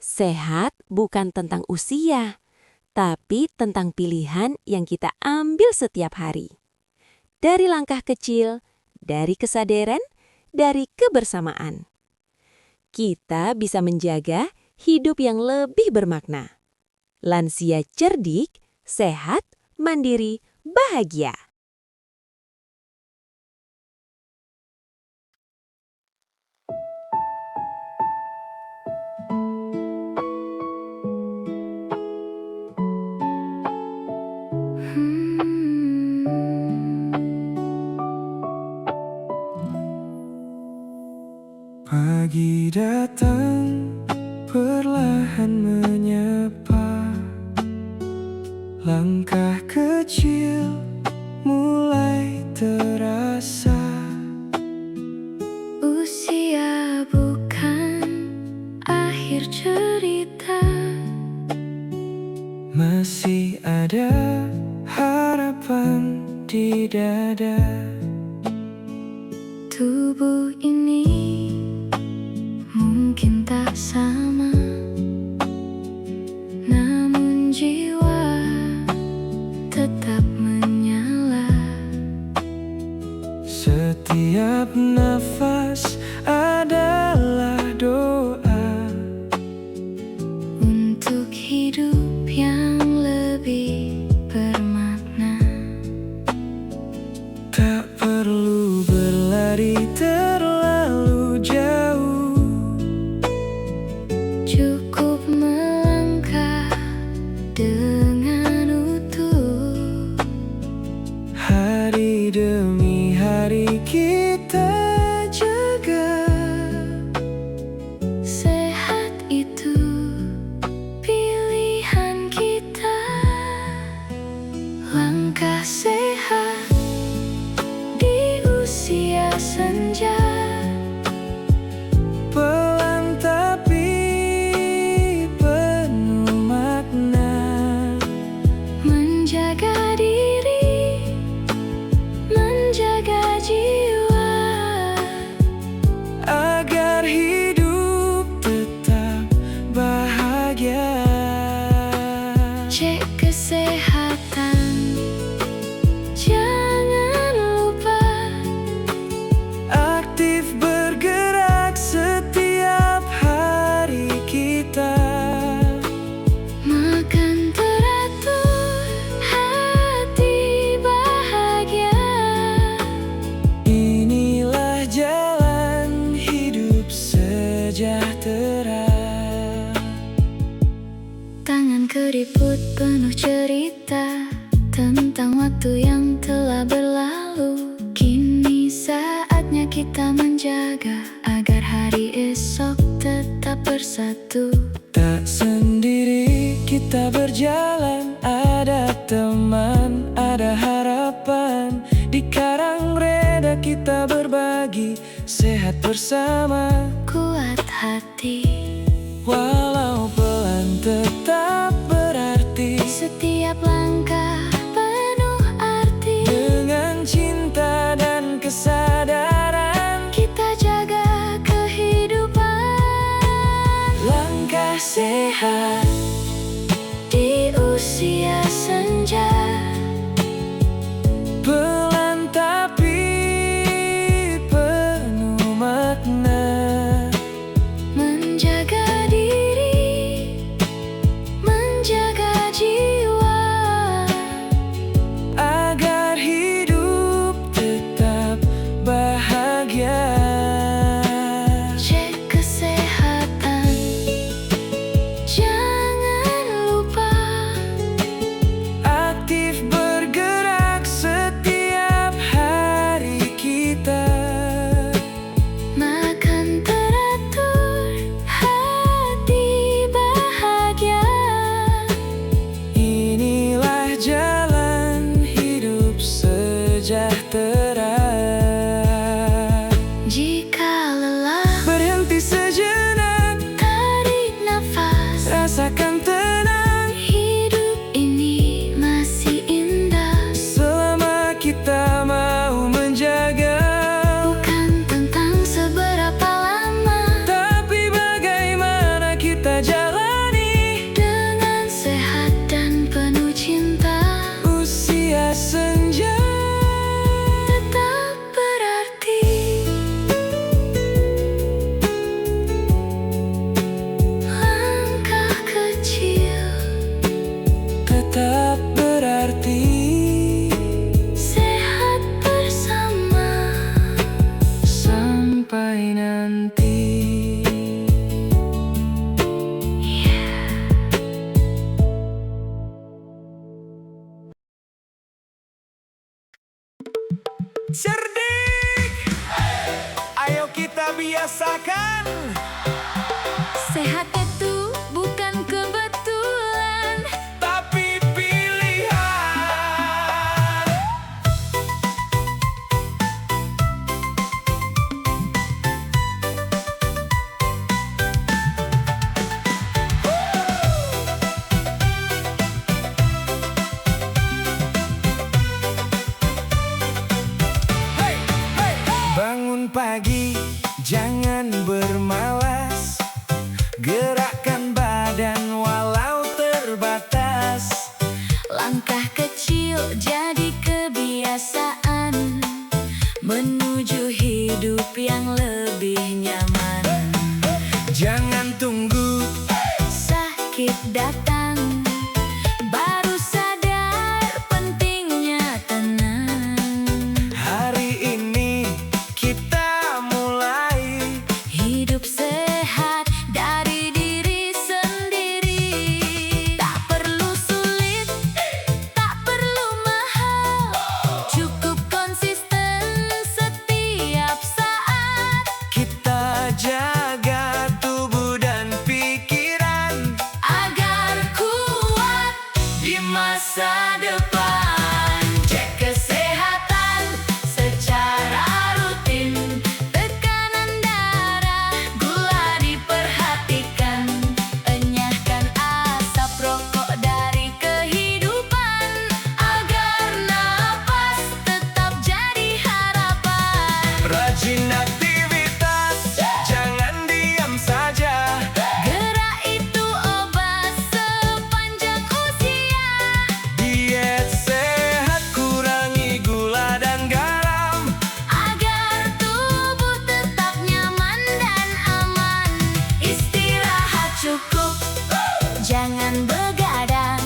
Sehat bukan tentang usia, tapi tentang pilihan yang kita ambil setiap hari. Dari langkah kecil, dari kesadaran, dari kebersamaan. Kita bisa menjaga hidup yang lebih bermakna. Lansia cerdik, sehat, mandiri, bahagia. Pagi datang, perlahan menyapa. Langkah kecil mulai terasa. Usia bukan akhir cerita. Masih ada harapan di dada. Tubuh ini mungkin tak sama, namun jiwa tetap menyala. Setiap nafas adalah doa Untuk hidup yang lebih bermakna. Tak perlu berlari terlalu jauh. Cukup melangkah dengan utuh. Hari demi hari kita jaga. Sehat itu pilihan kita. Langkah sehat di usia senja. Pelan tapi penuh makna. Menjaga diri, menjaga jiwa. Agar hidup tetap bahagia. Cek kesehatan, jangan lupa. Aktif bergerak setiap hari kita. Makan teratur, hati bahagia. Inilah jalan hidup sejahtera. Tangan keriput penuh cerita tentang waktu yang telah berlalu. Kini saatnya kita menjaga agar hari esok tetap bersatu. Tak sendiri kita berjalan, ada teman, ada harapan. Di Karang Reda kita berbagi, sehat bersama. Kuat hati, Walau pelan tetap berarti. setiap langkah penuh arti. Dengan cinta dan kesadaran, Kita jaga kehidupan. langkah sehat Di usia senja, pelan tapi penuh makna. menjaga diri, menjaga jiwa. Agar hidup tetap bahagia. Cek kesehatan, jangan biasakan. Sehat itu bukan kebetulan, Tapi pilihan. Bangun pagi, jangan bermalas. Gerakkan badan walau terbatas. langkah kecil jadi kebiasaan menuju hidup yang lebih nyaman. Jangan tunggu Sakit datang, baru sadar pentingnya tenang. hari ini kita mulai. Hidup sehat dari diri sendiri. Tak perlu sulit, tak perlu mahal, cukup konsisten setiap saat. Kita jaga tubuh dan pikiran Agar kuat di masa depan. Cek kesehatan secara rutin. Tekanan darah, gula diperhatikan. Enyahkan asap rokok dari kehidupan. Agar napas tetap jadi harapan. rajin aktivitas, jangan diam saja. Gerak itu obat sepanjang usia. Diet sehat, kurangi gula dan garam. Agar tubuh tetap nyaman dan aman. Istirahat cukup, jangan begadang.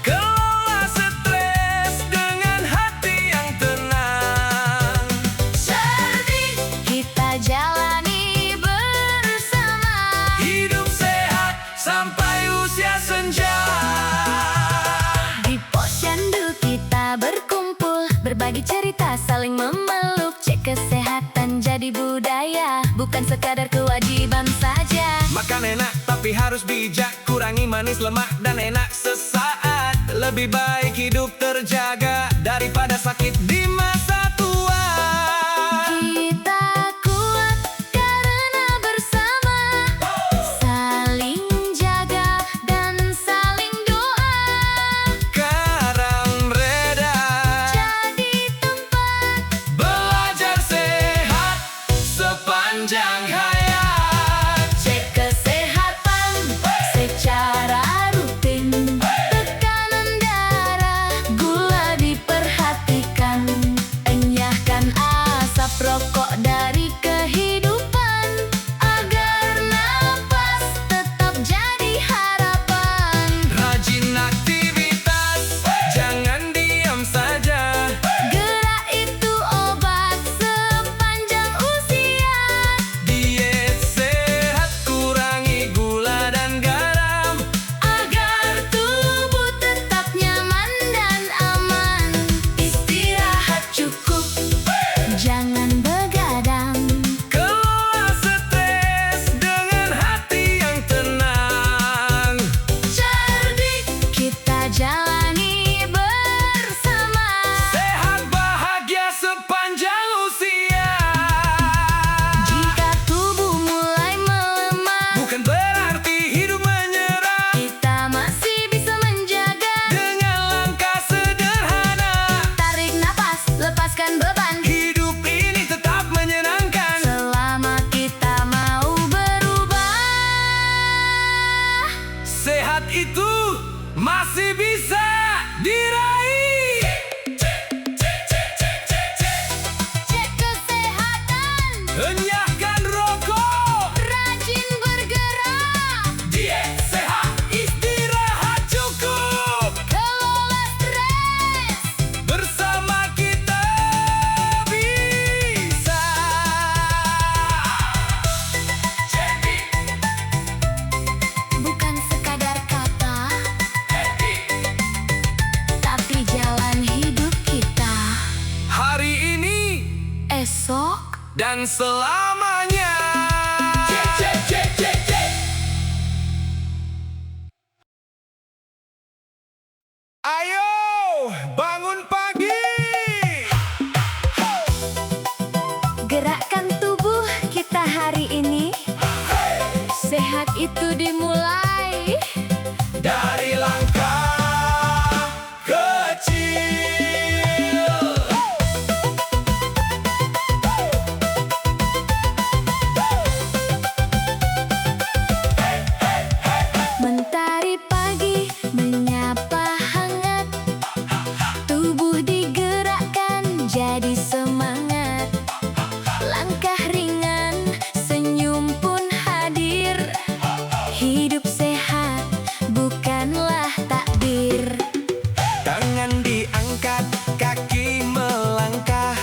Kelola stres dengan hati yang tenang. Cerdik kita jalani bersama. Hidup sehat sampai usia senja. Di posyandu kita berkumpul, berbagi cerita, saling memeluk. Cek kesehatan jadi budaya, bukan sekadar kewajiban saja. Makan enak tapi harus bijak, kurangi manis, lemak, dan enak sesaat. Lebih baik hidup terjaga daripada sakit di masa tua. Kita kuat karena bersama, saling jaga dan saling doa. Karang reda, Jadi tempat belajar sehat sepanjang hayat. cek kesehatan secara rutin. Tekanan darah, gula diperhatikan. Enyahkan asap rokok dari kehidupan. Agar napas tetap jadi harapan. Rajin aktivitas, jangan diam saja. Gerak itu obat sepanjang usia. Diet sehat, kurangi gula dan garam. Agar tubuh tetap nyaman dan aman. Istirahat cukup, jangan begadang. Kelola stres dengan hati yang tenang. Cerdik kita jalani bersama. Sehat bahagia sepanjang usia. Jika tubuh mulai melemah, Bukan berarti hidup menyerah. kita masih bisa menjaga. Dengan langkah sederhana, Tarik napas, lepaskan beban. hidup ini tetap menyenangkan. Selama kita mau berubah. Sehat itu masih bisa diraih. Cek kesehatan, Enyahkan rokok. rajin bergerak. Diet sehat, istirahat cukup. Kelola stres, Bersama kita bisa. bukan sekadar kata, tapi jalan hidup kita. Hari ini Esok dan selamanya. mulai. Dari langkah kecil. Mentari pagi menyapa hangat, tubuh digerakkan jadi semangat. Langkah ringan, senyum pun hadir. Hidup sehat bukanlah takdir. Tangan diangkat, kaki melangkah,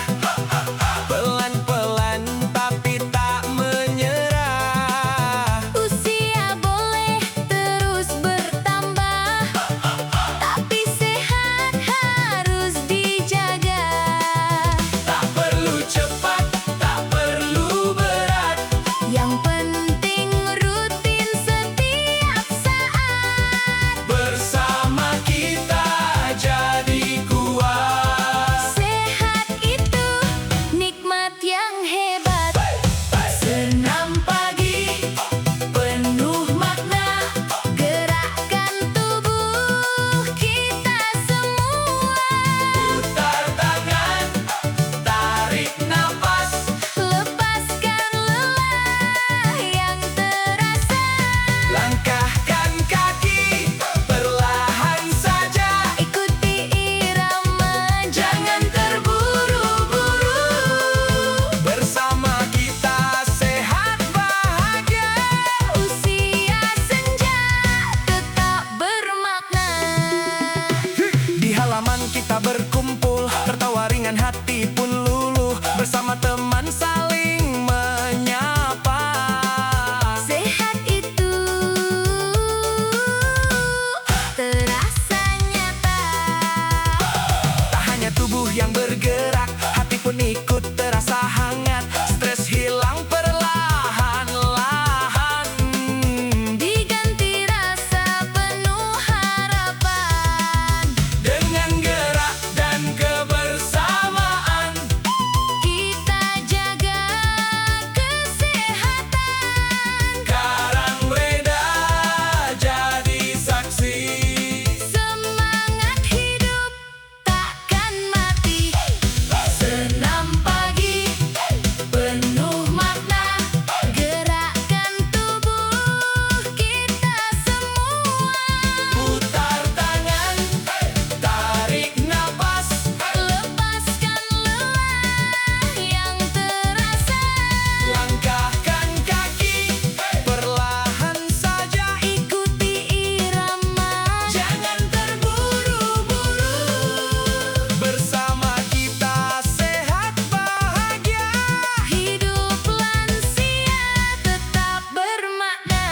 pelan-pelan tapi tak menyerah. Usia boleh terus bertambah, tapi sehat harus dijaga. Tak perlu cepat, tak perlu berat. Yang penting rutin setiap saat. Bersama kita jadi kuat. Sehat itu nikmat yang hebat. Senam pagi penuh makna, gerakkan tubuh kita semua. Putar tangan, tarik nafas. Lepaskan lelah yang terasa. Langkahkan kaki, perlahan saja. Ikuti irama, jangan terburu-buru. Bersama kita sehat bahagia. Usia senja tetap bermakna. Di halaman kita berkumpul, tertawa ringan hati pun luluh. Bersama teman saling menyapa. Sehat itu terasa nyata. Tak hanya tubuh yang bergerak, hati pun ikut terasa hangat. Stres hilang perlahan-lahan. Diganti rasa penuh harapan. Dengan gerak dan kebersamaan, Kita jaga kesehatan. Karang Reda jadi saksi. Semangat hidup takkan mati. Senam pagi penuh makna, gerakkan tubuh kita semua. Putar tangan, tarik nafas. Lepaskan lelah yang terasa. Langkahkan kaki, perlahan saja. Ikuti irama, Jangan terburu-buru. Bersama kita sehat bahagia. hidup lansia tetap bermakna.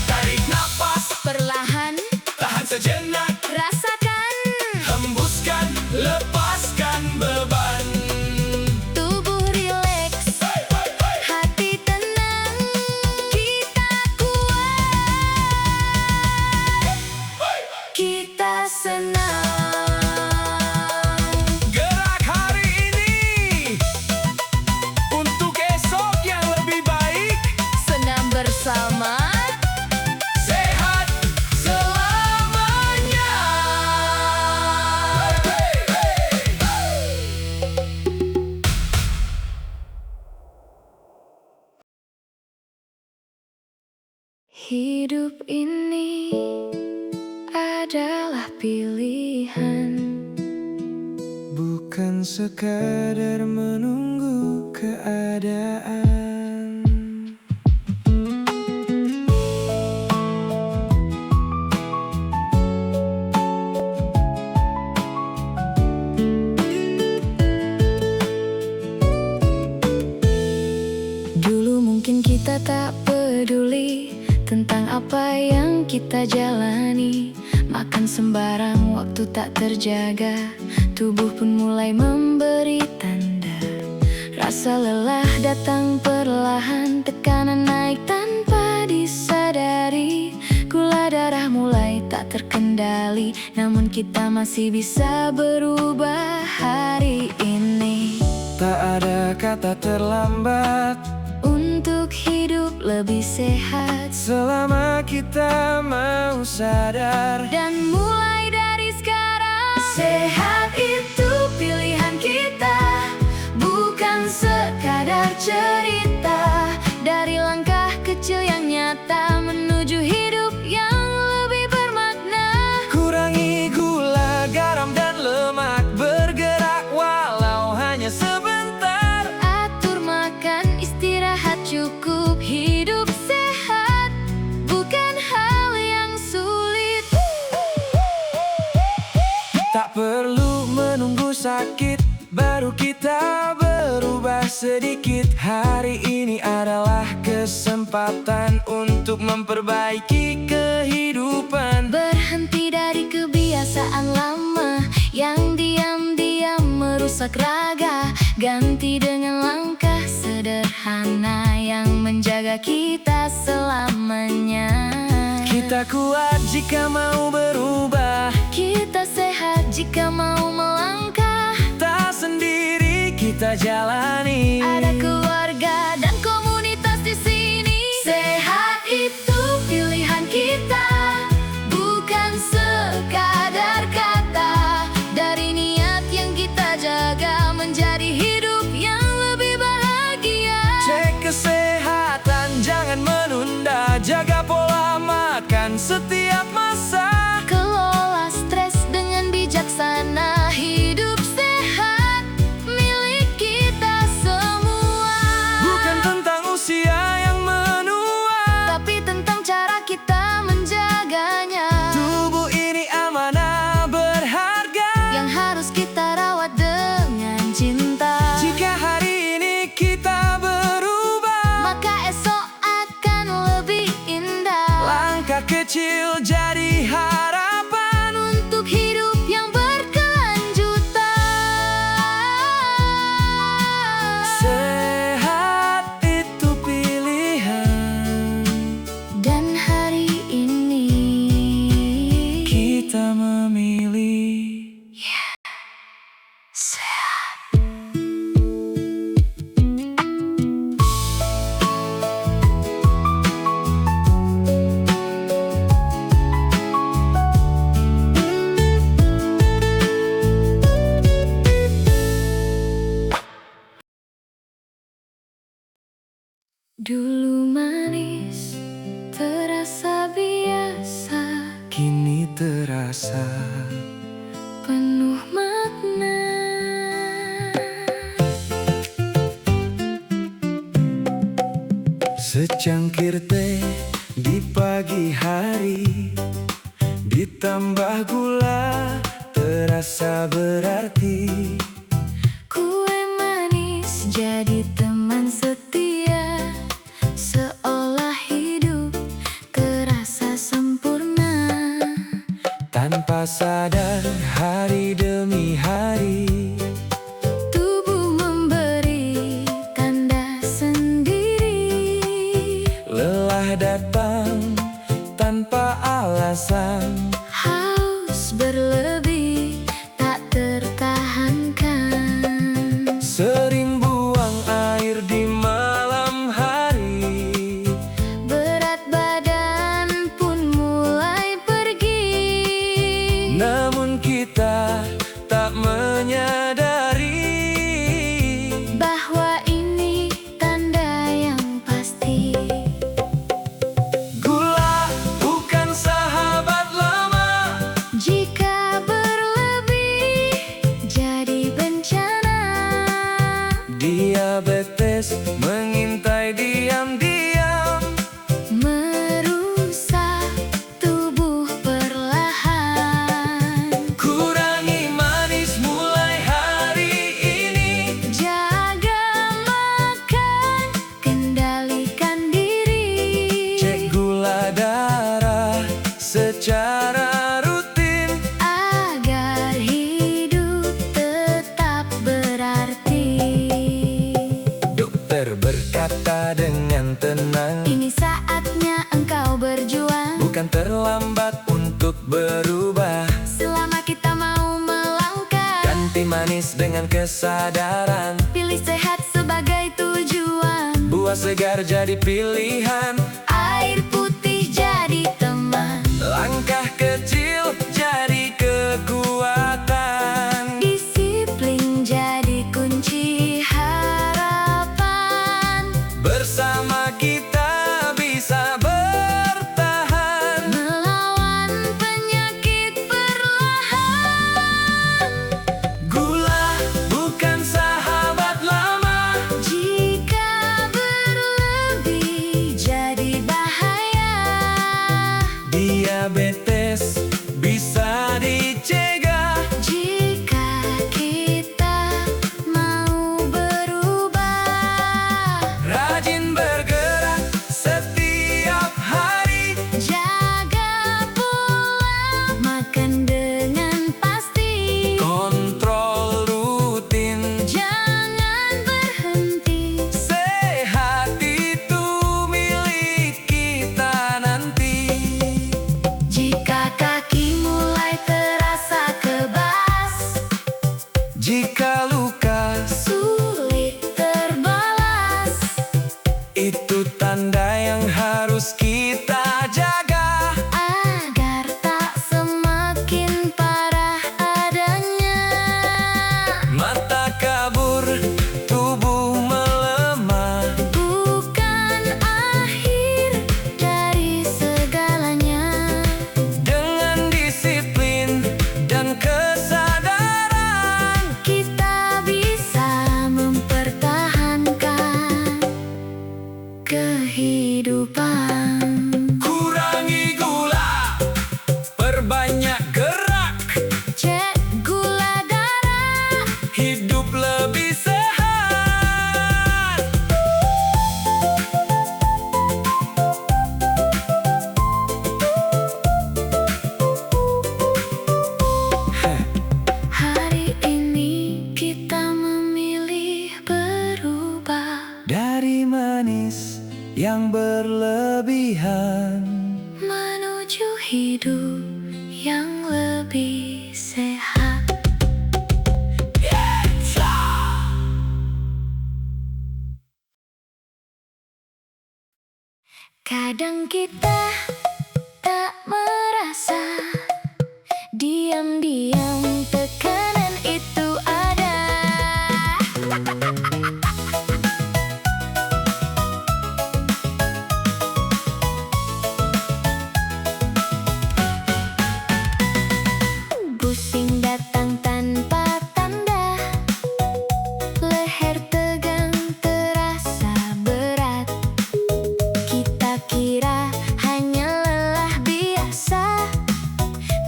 Tarik nafas, Perlahan tahan sejenak. rasakan, Hembuskan, lepaskan beban. tubuh rileks, hati tenang, kita kuat, kita senang. Gerak hari ini untuk esok yang lebih baik. Senam bersama, Sehat selamanya. hidup ini adalah pilihan. Bukan sekadar menunggu keadaan. Dulu mungkin kita tak peduli tentang apa yang kita jalani. Makan sembarang, waktu tak terjaga, tubuh pun mulai memberi tanda. Rasa lelah datang perlahan, tekanan naik tanpa disadari. Gula darah mulai tak terkendali, namun kita masih bisa berubah hari ini. Tak ada kata terlambat. Untuk hidup lebih sehat. Selama kita mau sadar Dan mulai dari sekarang, sehat itu pilihan kita, bukan sekadar cerita. Dari langkah kecil yang nyata menuju hidup yang lebih bermakna. Kurangi gula, garam, dan lemak, bergerak walau hanya sebentar. Atur makan, istirahat cukup, hidup sehat bukan hal yang sulit. Tak perlu menunggu sakit, baru kita berubah sedikit. Hari ini adalah kesempatan untuk memperbaiki kehidupan. Berhenti dari kebiasaan lama yang diam-diam merusak raga. Ganti dengan langkah sederhana yang menjaga kita selamanya. Kita kuat jika mau berubah, Kita sehat jika mau melangkah. tak sendiri kita jalani. Ada keluarga dan komunitas di sini. Sehat itu pilihan kita, bukan sekadar kata. Dari niat yang kita jaga menjadi hidup yang lebih bahagia. Cek kesehatan, jangan menunda. Jaga pola makan setiap masa. Kelola stres dengan bijaksana. Hidup sehat milik kita semua. Bukan tentang usia yang menua, Tapi tentang cara kita menjaganya, tubuh ini amanah berharga. yang harus kita rawat dengan cinta. Jika hari ini kita berubah, Maka esok akan lebih indah. langkah kecil jadi harapan. Untuk hidup yang berkelanjutan. Sehat itu pilihan, Dan hari ini kita memilih. sehat. Dulu manis, terasa biasa, Kini terasa penuh makna. secangkir teh di pagi hari, ditambah gula, terasa berarti. Kue manis jadi teman setia, seolah hidup terasa sempurna. Tanpa sadar hari demi hari, Tubuh memberi tanda sendiri. lelah datang tanpa alasan. Haus berlebih tak tertahankan. Sering buang air di malam hari, Berat badan pun mulai pergi. namun kita tak menyadari. Bahwa ini tanda yang pasti. Gula bukan sahabat lama, Jika berlebih jadi bencana. diabetes mengintai diam-diam. Merusak tubuh perlahan. Kurangi manis mulai hari ini, Jaga makan, kendalikan diri. cek gula darah secara rutin. Agar hidup tetap berarti. Dokter berkata dengan tenang, Ini saatnya engkau berjuang. bukan terlambat untuk berubah. Selama kita mau melangkah, Ganti manis dengan kesadaran, pilih sehat sebagai tujuan. buat Buah segar jadi pilihan, Air putih jadi teman, langkah kecil jadi kekuatan. disiplin jadi kunci harapan. Bersama kita bisa bertahan, Melawan penyakit perlahan. gula bukan sahabat lama. Jika berlebih jadi bahaya. Diabetes bisa dicegah, Jika kita mau berubah. rajin bergerak setiap hari. Jaga pola makan dengan pasti. Kontrol rutin, Jangan berhenti. sehat itu milik kita nanti. Jika kaki mulai terasa kebas, Jika luka sulit terbalas. itu tanda yang harus kita jaga, Agar tak semakin parah adanya. mata kabur, tubuh melemah. Bukan akhir dari segalanya. Dengan disiplin dan kesadaran, Kita bisa mempertahankan kehidupan. kurangi gula, perbanyak gerak, Cek gula darah. hidup lebih sehat. Hari ini kita memilih berubah, Dari manis yang berlebihan, menuju hidup yang lebih sehat. Kadang kita tak merasa, diam-diam tekanan itu ada. Pusing datang tanpa tanda, leher tegang terasa berat. Kita kira hanya lelah biasa,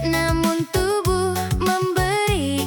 namun tubuh memberi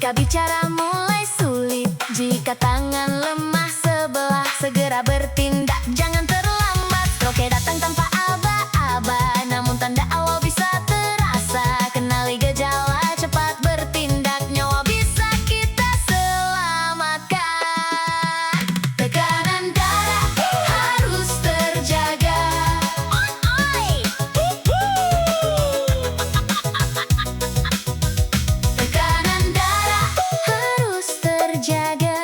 Jika bicara mulai sulit, jika tangan lemah sebelah, segera bertindak, jangan terlambat. Stroke datang tanpa aba-aba, namun tanda awal bisa terasa. Kenali gejala, cepat bertindak, nyawa bisa kita selamatkan. Tekanan darah harus terjaga. Tekanan darah harus terjaga.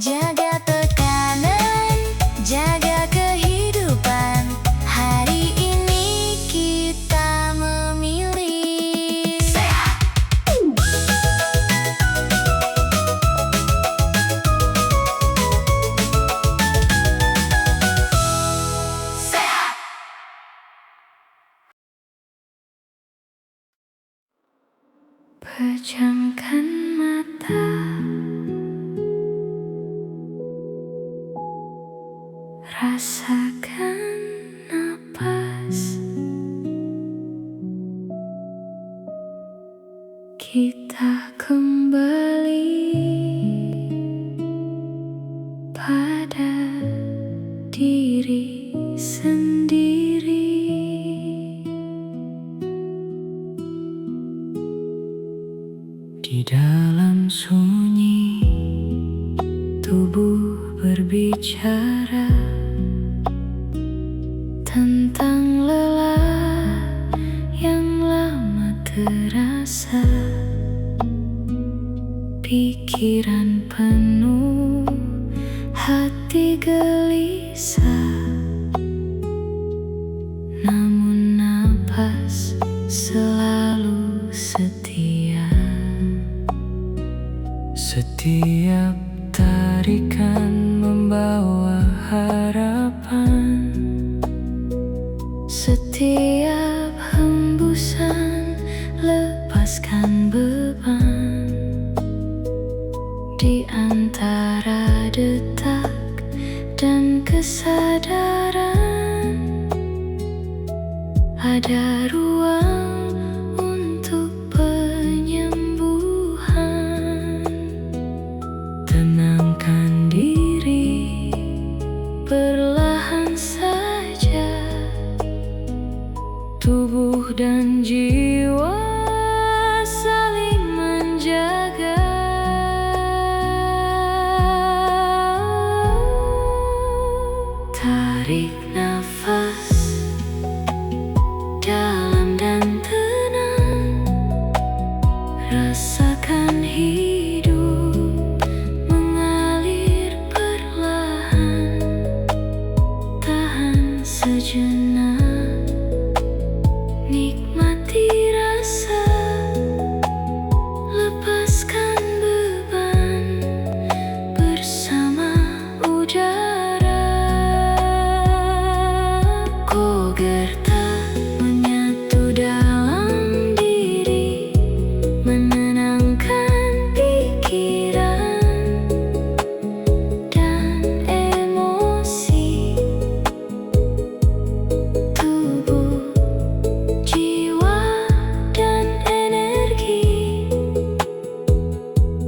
Jaga tekanan, jaga kehidupan. Hari ini kita memilih sehat. Sehat. Pejamkan mata, rasakan napas. Kita kembali pada diri sendiri. Di dalam sunyi, tubuh berbicara tentang lelah yang lama terasa. Pikiran penuh, hati gelisah, namun napas selalu setia. Setiap tarikan membawa harapan, setiap hembusan lepaskan beban. Di antara detak dan kesadaran, ada ruang untuk penyembuhan. Tenangkan diri, perlahan saja. Tubuh dan jiwa saling menjaga. Tarik nafas dalam dan tenang, rasakan hidup mengalir perlahan. Tahan sejenak, nikmati rasa, lepaskan beban bersama udara. Kogerta menyatu dalam diri, menenangkan pikiran dan emosi. Tubuh, jiwa, dan energi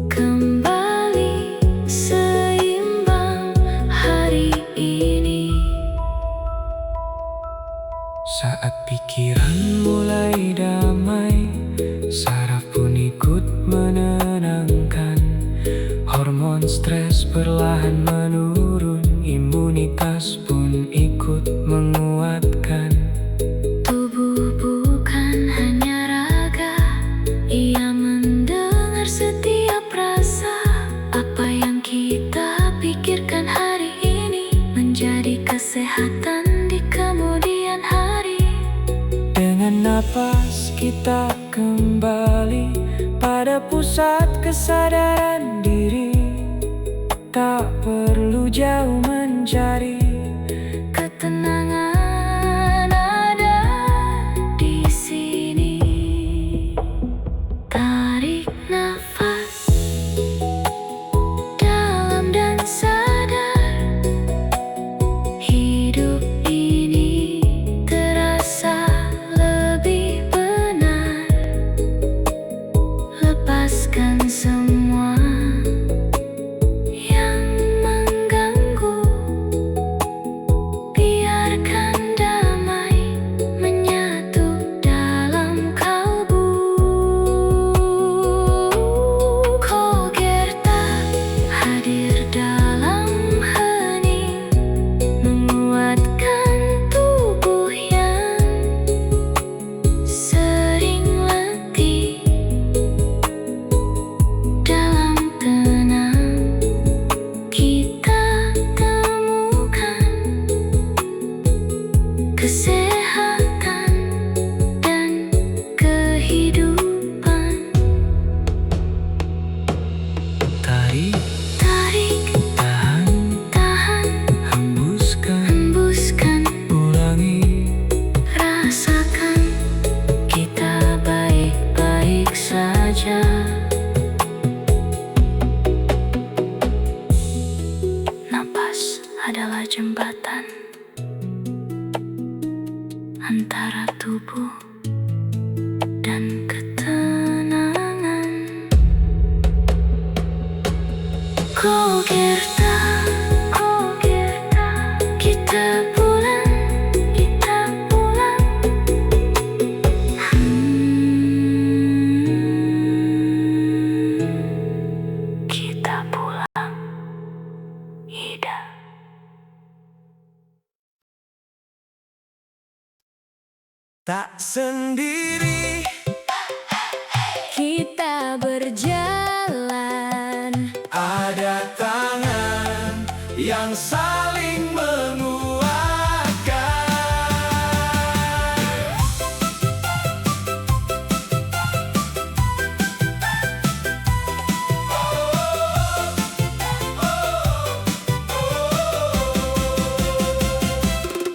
kembali seimbang hari ini. Saat pikiran mulai damai, saraf pun ikut menenangkan. Hormon stres perlahan menurun, imunitas pun ikut menguatkan. Tubuh bukan hanya raga, ia mendengar setiap rasa. Apa yang kita pikirkan hari ini menjadi kesehatan di kemudian hari. Dengan napas kita kembali pada pusat kesadaran diri. Tak perlu jauh mencari, ketenangan ada di sini. Tarik nafas dalam dan sadar, hidup ini terasa lebih benar. Lepaskan antara tubuh dan ketenangan. Kogerta, kita pulang, kita pulang. Kita pulang, Ida. Tak sendiri, Kita berjalan, ada tangan yang saling menguatkan.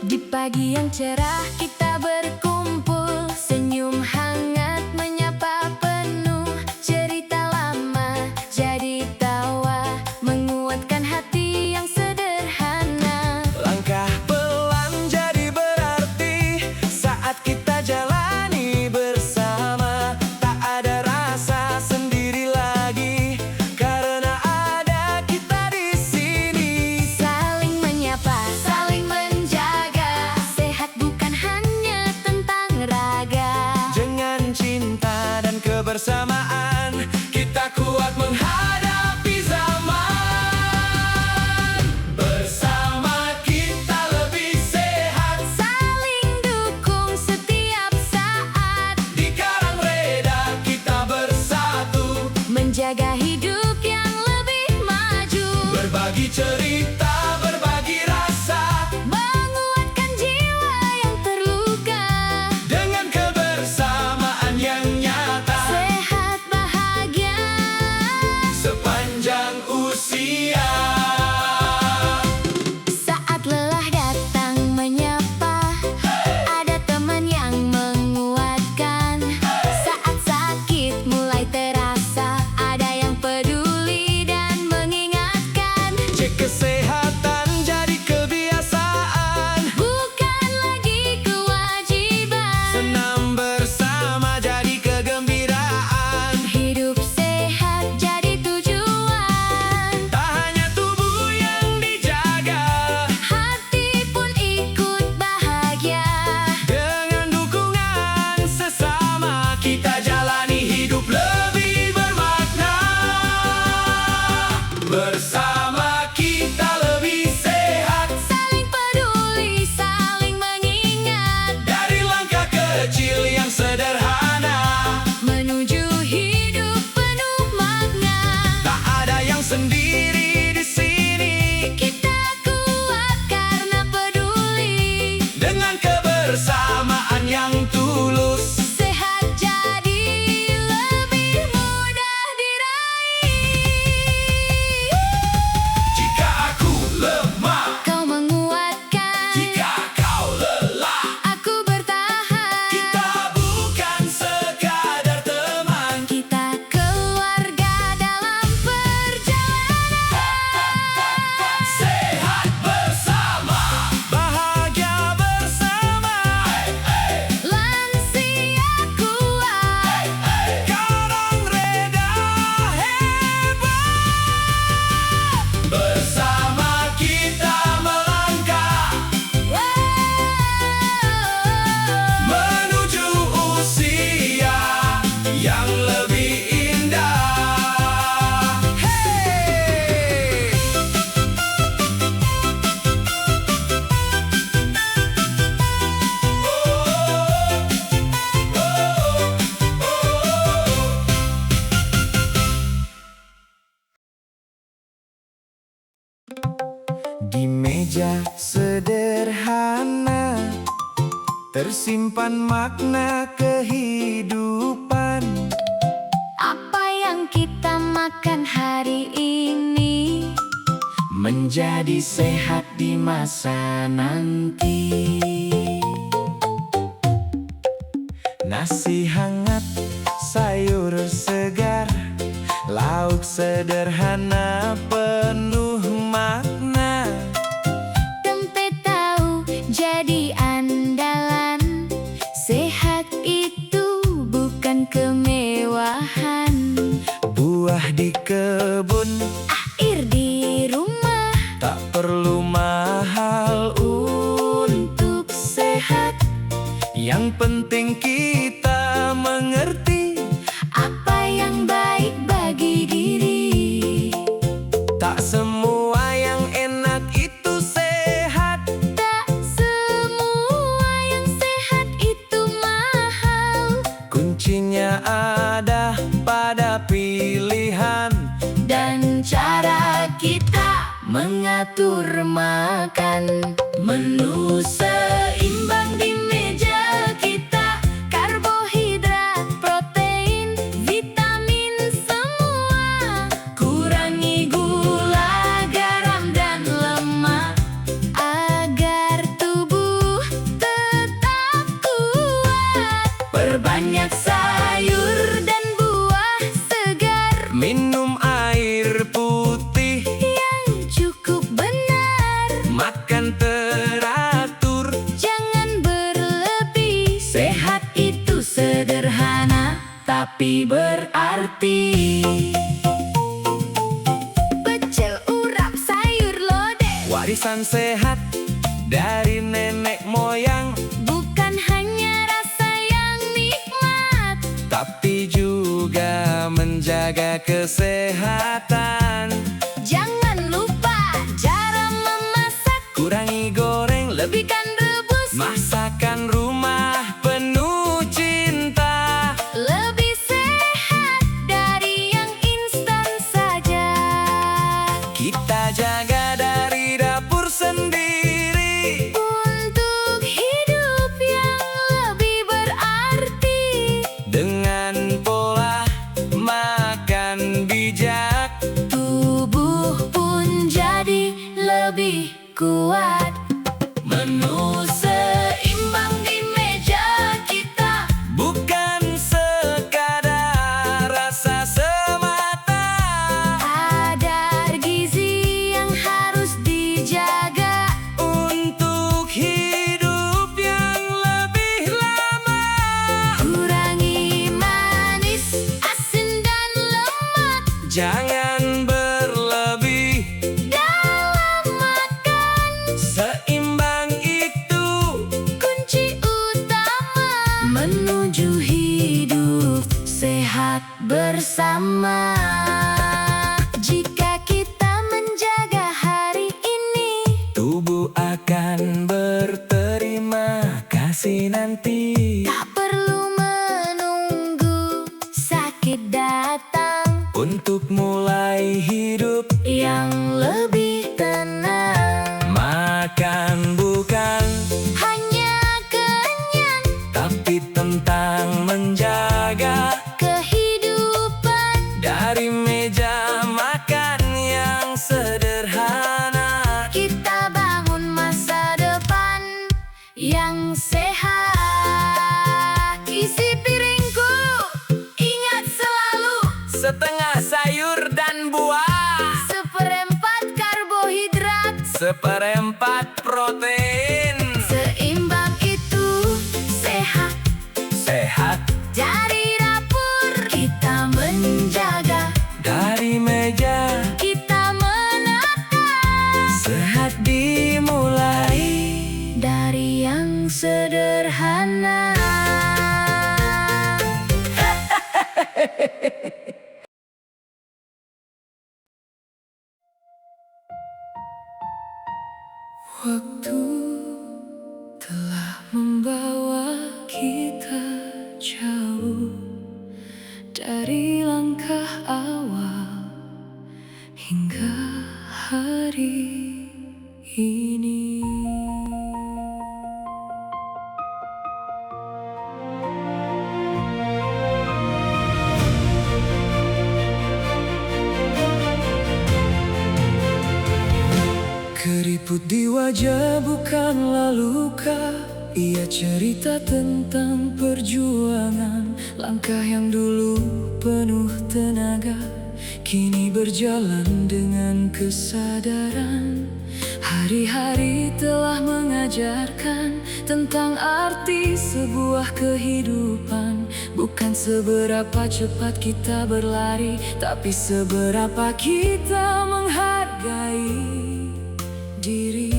di pagi yang cerah kita berkumpul, senyum hangat menyapa penuh cerita lama jadi tawa, menguatkan hati yang sederhana. Langkah pelan jadi berarti saat kita jalani bersama. Tak ada rasa sendiri lagi karena ada kita di sini. Saling menyapa, saling menjaga, sehat bukan hanya tentang raga. Dengan cinta dan kebersamaan kita kuat menghadapi zaman. Bersama kita lebih sehat, Saling dukung setiap saat, di Karang Reda kita bersatu, menjaga hidup yang lebih maju, berbagi cerita, berbagi rasa. menguatkan jiwa yang terluka, Dengan kebersamaan yang nyata sehat bahagia. sepanjang usia. Saat lelah datang menyapa, ada teman yang menguatkan. Saat sakit mulai terasa, ada yang peduli dan mengingatkan. Cek kesehatan jadi kebiasaan, Bukan lagi kewajiban, senam bersama jadi kegembiraan. hidup sehat jadi tujuan. Tak hanya tubuh yang dijaga, Hati pun ikut bahagia. dengan dukungan sesama kita jalani hidup lebih bermakna. Bersama kita lebih sehat, Saling peduli, saling mengingat, dari langkah kecil yang sederhana. menuju hidup penuh makna. Tak ada yang sendiri di sini, Kita kuat karena peduli, dengan kebersamaan yang tulus. sehat jadi lebih mudah diraih. Jika aku lemah, Kau menguatkan, jika kau lelah, aku bertahan. kita bukan sekadar teman. Kita keluarga dalam perjalanan. Sehat bersama, bahagia bersama. Lansia kuat, Karang Reda hebat. Bersama kita melangkah menuju usia yang lebih indah. Hey! Di meja sederhana tersimpan makna kehidupan. apa yang kita makan hari ini? Menjadi sehat di masa nanti. Nasi hangat, sayur segar, lauk sederhana penuh makna. Tempe tahu jadi andalan, kebun, air di rumah tak perlu mahal untuk sehat. Yang penting kita mengerti Apa yang baik bagi diri. tak semua yang enak itu sehat. Tak semua yang sehat itu mahal. Kuncinya ada pada pilihan Dan cara kita mengatur makan. Menu seimbang di meja kita. Karbohidrat, protein, vitamin semua. Kurangi gula, garam, dan lemak agar tubuh tetap kuat. Perbanyak sayur dan buah segar minum air putih, yang cukup benar. makan teratur. Jangan berlebih. Sehat itu sederhana tapi berarti. Pecel, urap, sayur lodeh Warisan sehat dari nenek moyang, bukan hanya rasa yang nikmat, tapi juga menjaga kesehatan. jangan lupa cara memasak. Kurangi goreng, Lebihkan rebus, masakan rumah penuh cinta. lebih sehat dari yang instan saja. Kita jaga dari dapur sendiri, Untuk hidup yang lebih berarti. dengan pola makan bijak. Tubuh pun jadi lebih kuat. Menu seimbang di meja kita. Bukan sekadar rasa semata, Ada gizi yang harus dijaga. untuk hidup yang lebih lama. Kurangi manis, asin, dan lemak Jangan berlebih, dalam makan. seimbang itu Kunci utama menuju hidup sehat bersama. Jika kita menjaga hari ini, tubuh akan berterima kasih nanti. tak perlu menunggu sakit datang. Untuk mulai hidup Yang lebih tenang, makan bukan, hanya kenyang. tapi tentang menjaga Kehidupan dari meja makan yang sederhana. kita bangun masa depan yang sehat. Isi piringku, ingat selalu. Setengah sayur dan buah, Seperempat karbohidrat, seperempat protein. seimbang itu sehat. Sehat Dari dapur kita menjaga, dari meja, kita menata. sehat dimulai. Dari yang sederhana. Waktu telah membawa kita jauh dari langkah awal hingga hari ini. Keriput di wajah bukanlah luka. Ia cerita tentang perjuangan. Langkah yang dulu penuh tenaga kini berjalan dengan kesadaran. Hari-hari telah mengajarkan tentang arti sebuah kehidupan. Bukan Bukan seberapa cepat kita berlari, tapi seberapa kita menghargai diri.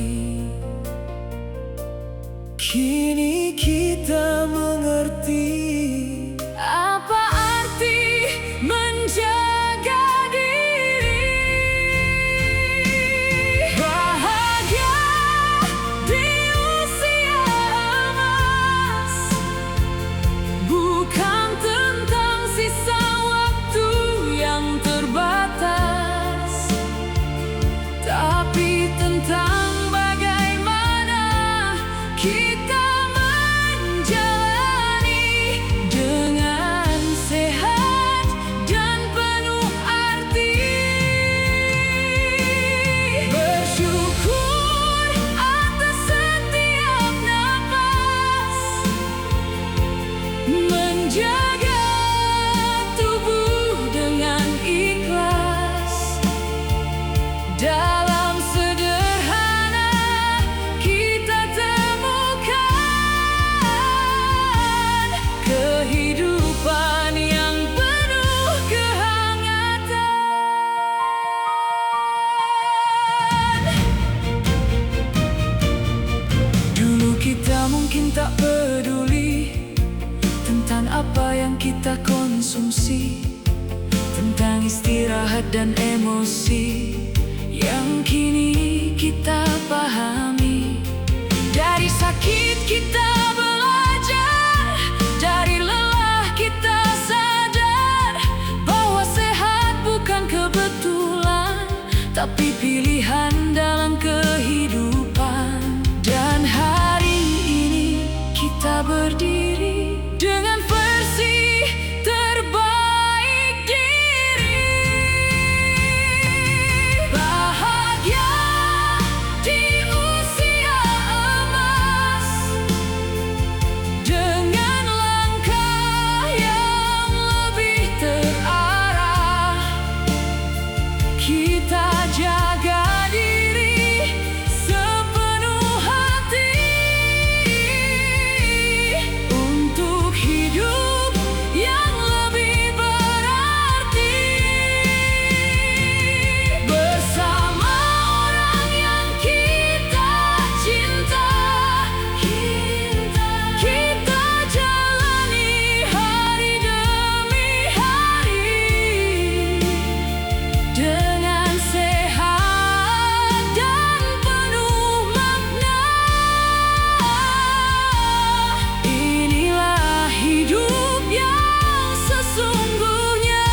Kini kita mengerti apa arti menjaga diri. Bahagia di usia emas bukan tentang sisa waktu yang terbatas, tapi tentang bagaimana kita menjalani dengan sehat dan penuh arti. Bersyukur atas setiap napas, menjaga tubuh dengan ikhlas. Dalam sederhana kita temukan kehidupan yang penuh kehangatan. Dulu kita mungkin tak peduli tentang apa yang kita konsumsi, tentang istirahat dan emosi yang kini kita pahami. Dari sakit kita belajar, dari lelah kita sadar bahwa sehat bukan kebetulan, tapi pilihan dalam kehidupan. Dan hari ini kita berdiri dengan versi terbaik diri. Bahagia di usia emas dengan langkah yang lebih terarah. Kita jaga diri sepenuh hati untuk hidup yang lebih berarti. Bersama orang yang kita cinta, kita jalani hari demi hari dengan sehat dan penuh makna. Inilah hidup yang sesungguhnya.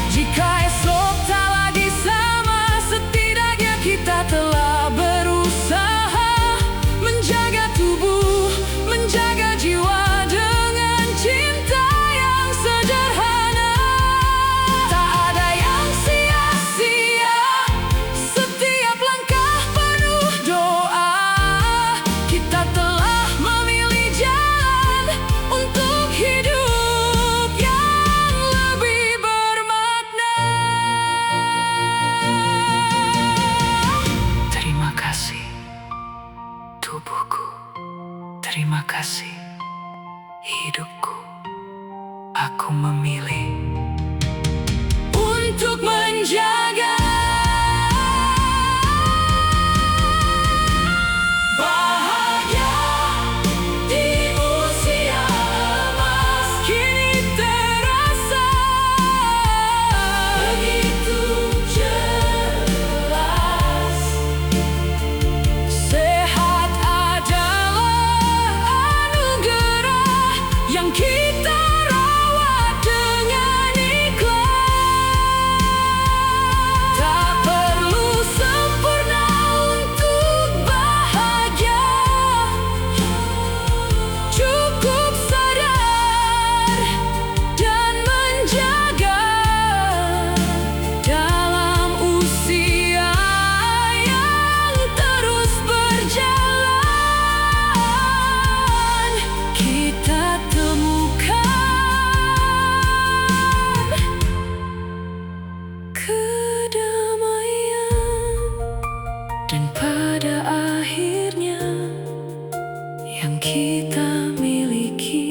Jika esok tak lagi sama, setidaknya kita telah berusaha menjaga tubuh, menjaga jiwa dengan cinta yang sederhana. Tak ada yang sia-sia, setiap langkah penuh doa. Kita telah memilih jalan untuk hidup yang lebih bermakna. Terima kasih tubuhku, terima kasih hidupku. Aku memilih untuk menjaga. Bahagia di usia emas kini terasa begitu jelas. Sehat adalah anugerah yang kita rawat dengan ikhlas. Tak perlu sempurna untuk bahagia, cukup sadar dan menjaga. Dalam usia yang terus berjalan, kita temukan kedamaian. Dan pada akhirnya yang kita miliki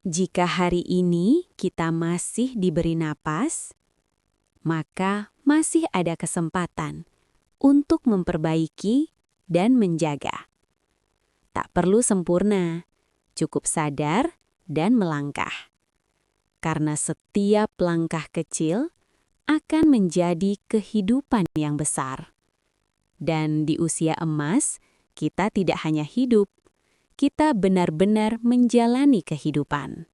Jika hari ini kita masih diberi napas, maka masih ada kesempatan untuk memperbaiki dan menjaga. Tak perlu sempurna, cukup sadar dan melangkah. Karena setiap langkah kecil akan menjadi kehidupan yang besar. Dan di usia emas, kita tidak hanya hidup, kita benar-benar menjalani kehidupan.